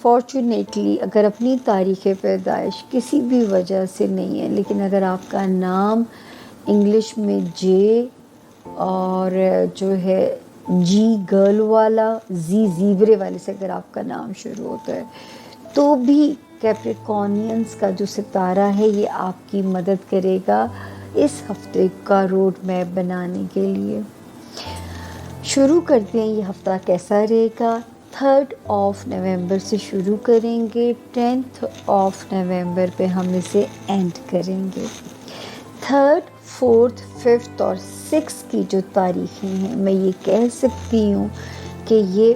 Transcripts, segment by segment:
Unfortunately اگر اپنی تاریخ پیدائش کسی بھی وجہ سے نہیں ہے، لیکن اگر آپ کا نام انگلش میں جے اور جو ہے جی گرل والا، زی زیبرے والے سے اگر آپ کا نام شروع ہوتا ہے، تو بھی کیپریکونینس کا جو ستارہ ہے یہ آپ کی مدد کرے گا اس ہفتے کا روڈ میپ بنانے کے لیے۔ شروع کرتے ہیں، یہ ہفتہ کیسا رہے گا۔ 3 نومبر سے شروع کریں گے، 10 نومبر پہ ہم اسے اینڈ کریں گے۔ 3، 4، 5 اور 6 کی جو تاریخیں ہیں، میں یہ کہہ سکتی ہوں کہ یہ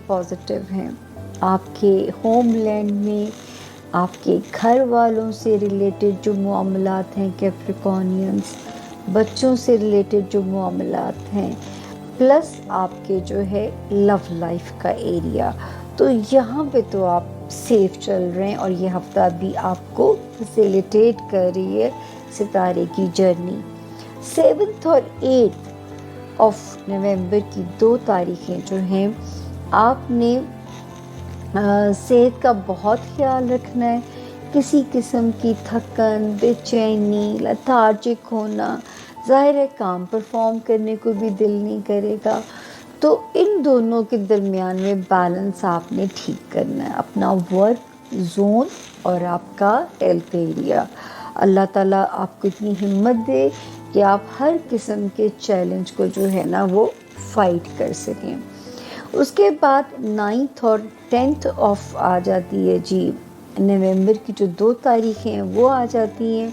پازیٹیو ہیں۔ آپ کے ہوم لینڈ میں، آپ کے گھر والوں سے ریلیٹڈ جو معاملات ہیں کیپریکونینس، بچوں سے ریلیٹڈ جو معاملات ہیں، پلس آپ کے جو ہے لو لائف کا ایریا، تو یہاں پہ تو آپ سیف چل رہے ہیں، اور یہ ہفتہ بھی آپ کو فیسیلیٹیٹ کر رہی ہے ستارے کی جرنی۔ 7 اور 8 نومبر کی 2 تاریخیں جو ہیں، آپ نے صحت کا بہت خیال رکھنا ہے۔ کسی قسم کی تھکن، بے چینی، لیتھارجک ہونا، ظاہر ہے کام پرفارم کرنے کو بھی دل نہیں کرے گا، تو ان دونوں کے درمیان میں بیلنس آپ نے ٹھیک کرنا ہے، اپنا ورک زون اور آپ کا ہیلتھ ایریا۔ اللہ تعالیٰ آپ کو اتنی ہمت دے کہ آپ ہر قسم کے چیلنج کو جو ہے نا وہ فائٹ کر سکیں۔ اس کے بعد 9 اور 10 آ جاتی ہے جی، نومبر کی جو 2 تاریخیں ہیں وہ آ جاتی ہیں۔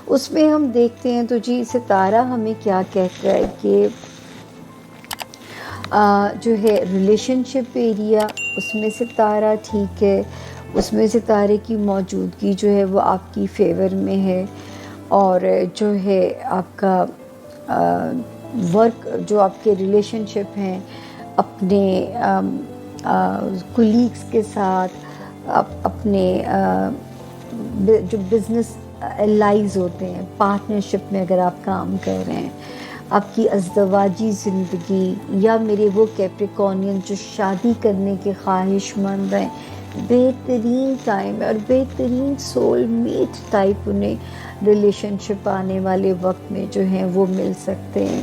اس میں ہم دیکھتے ہیں تو جی ستارہ ہمیں کیا کہتا ہے کہ جو ہے ریلیشن شپ ایریا، اس میں ستارہ ٹھیک ہے، اس میں ستارے کی موجودگی جو ہے وہ آپ کی فیور میں ہے، اور جو ہے آپ کا ورک، جو آپ کے ریلیشن شپ ہیں اپنے کولیگس کے ساتھ، اپنے جو بزنس الائز ہوتے ہیں، پارٹنرشپ میں اگر آپ کام کر رہے ہیں، آپ کی ازدواجی زندگی، یا میرے وہ کیپریکونین جو شادی کرنے کے خواہش مند ہیں، بہترین ٹائم ہے، اور بہترین سول میٹ ٹائپ انہیں ریلیشن شپ آنے والے وقت میں جو ہیں وہ مل سکتے ہیں۔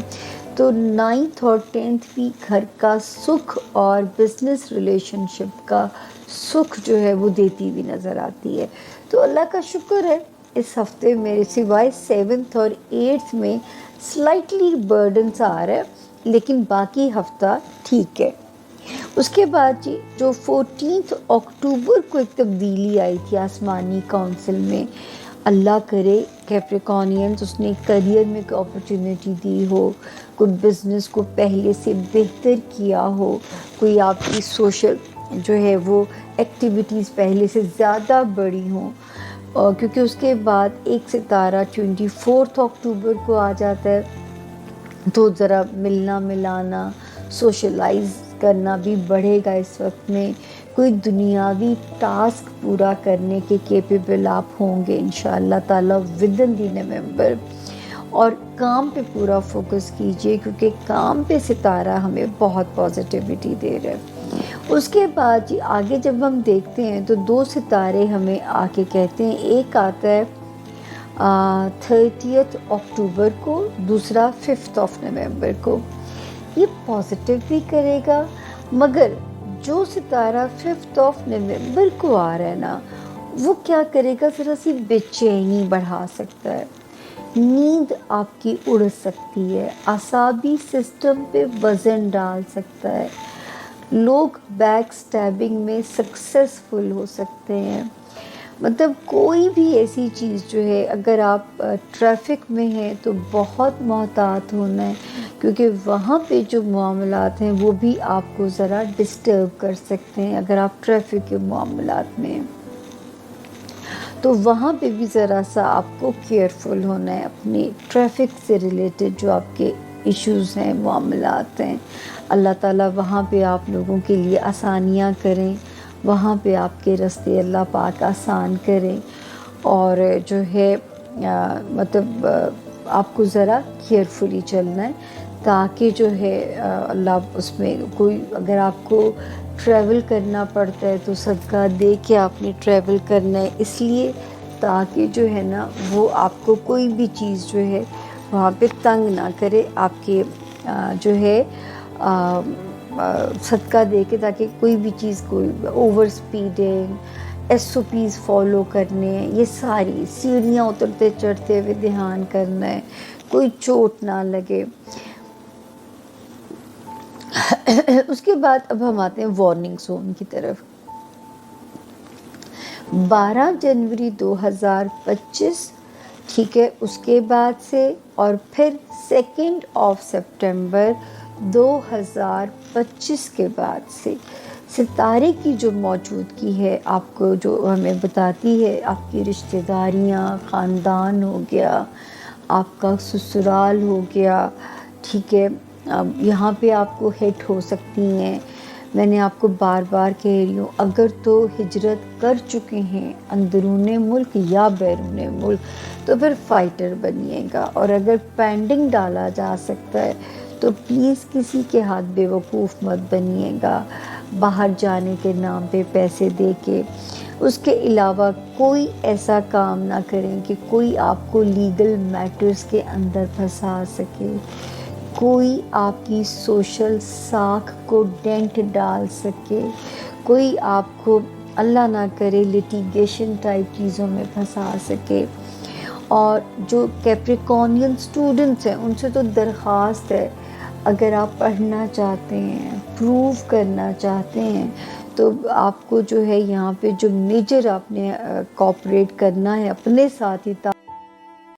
تو 9 اور 10 بھی گھر کا سکھ اور بزنس ریلیشن شپ کا سکھ جو ہے وہ دیتی ہوئی نظر آتی ہے۔ تو اللہ کا شکر ہے اس ہفتے میرے سوائے 7 اور 8 میں سلائٹلی برڈنس آ رہا ہے، لیکن باقی ہفتہ ٹھیک ہے۔ اس کے بعد جی جو 14 اکتوبر کو ایک تبدیلی آئی تھی آسمانی کونسل میں، اللہ کرے کیپریکونینس اس نے کریئر میں کوئی اپرچونیٹی دی ہو، کوئی بزنس کو پہلے سے بہتر کیا ہو، کوئی آپ کی سوشل جو ہے وہ ایکٹیویٹیز پہلے سے زیادہ بڑی ہوں، کیونکہ اس کے بعد ایک ستارہ 24 اکتوبر کو آ جاتا ہے، تو ذرا ملنا ملانا، سوشلائز کرنا بھی بڑھے گا اس وقت میں، کوئی دنیاوی ٹاسک پورا کرنے کے کیپیبل آپ ہوں گے انشاءاللہ تعالیٰ ودن دی نومبر، اور کام پہ پورا فوکس کیجئے، کیونکہ کام پہ ستارہ ہمیں بہت پازیٹیوٹی دے رہا ہے۔ اس کے بعد جی آگے جب ہم دیکھتے ہیں تو 2 ستارے ہمیں آ کے کہتے ہیں، ایک آتا ہے 30 اکتوبر کو، دوسرا 5 نومبر کو۔ یہ پازیٹیو بھی کرے گا، مگر جو ستارہ 5 نومبر کو آ رہا ہے نا، وہ کیا کرے گا، ذرا سی بے چینی بڑھا سکتا ہے، نیند آپ کی اڑ سکتی ہے، اعصابی سسٹم پہ وزن ڈال سکتا ہے، لوگ بیک سٹیبنگ میں سکسیسفل ہو سکتے ہیں۔ مطلب کوئی بھی ایسی چیز جو ہے، اگر آپ ٹریفک میں ہیں تو بہت محتاط ہونا ہے، کیونکہ وہاں پہ جو معاملات ہیں وہ بھی آپ کو ذرا ڈسٹرب کر سکتے ہیں۔ اگر آپ ٹریفک کے معاملات میں ہیں تو وہاں پہ بھی ذرا سا آپ کو کیئرفل ہونا ہے، اپنی ٹریفک سے ریلیٹڈ جو آپ کے ایشوز ہیں، معاملات ہیں، اللہ تعالیٰ وہاں پہ آپ لوگوں کے لیے آسانیاں کریں، وہاں پہ آپ کے راستے اللہ پاک آسان کریں، اور جو ہے مطلب آپ کو ذرا کیئرفلی چلنا ہے، تاکہ جو ہے اللہ اس میں کوئی، اگر آپ کو ٹریول کرنا پڑتا ہے تو صدقہ دے کے آپ نے ٹریول کرنا ہے، اس لیے تاکہ جو ہے نا وہ آپ کو کوئی بھی چیز جو ہے وہاں پہ تنگ نہ کرے، آپ کے جو ہے صدقہ دے کے، تاکہ کوئی بھی چیز، کوئی over speeding, S O Ps follow کرنے ہیں، یہ ساری سیڑھیاں اترتے چڑھتے ہوئے دھیان کرنا ہے، کوئی چوٹ نہ لگے۔ اس کے بعد اب ہم آتے ہیں وارننگ زون کی طرف۔ 12 جنوری 2025، ٹھیک ہے، اس کے بعد سے اور پھر 2 سپٹمبر 2025 کے بعد سے ستارے کی جو موجودگی ہے آپ کو جو ہمیں بتاتی ہے آپ کی رشتہ داریاں، خاندان ہو گیا، آپ کا سسرال ہو گیا، ٹھیک ہے، یہاں پہ آپ کو ہٹ ہو سکتی ہیں۔ میں نے آپ کو بار بار کہہ رہی ہوں، اگر تو ہجرت کر چکے ہیں اندرون ملک یا بیرون ملک تو پھر فائٹر بنیے گا، اور اگر پینڈنگ ڈالا جا سکتا ہے تو پلیز کسی کے ہاتھ بے وقوف مت بنیے گا باہر جانے کے نام پہ پیسے دے کے۔ اس کے علاوہ کوئی ایسا کام نہ کریں کہ کوئی آپ کو لیگل میٹرز کے اندر پھنسا سکے، کوئی آپ کی سوشل ساکھ کو ڈینٹ ڈال سکے، کوئی آپ کو اللہ نہ کرے لٹیگیشن ٹائپ چیزوں میں پھنسا سکے۔ اور جو کیپریکونین اسٹوڈنٹس ہیں ان سے تو درخواست ہے، اگر آپ پڑھنا چاہتے ہیں، پروو کرنا چاہتے ہیں، تو آپ کو جو ہے یہاں پہ جو میجر آپ نے کوآپریٹ کرنا ہے اپنے ساتھ ہی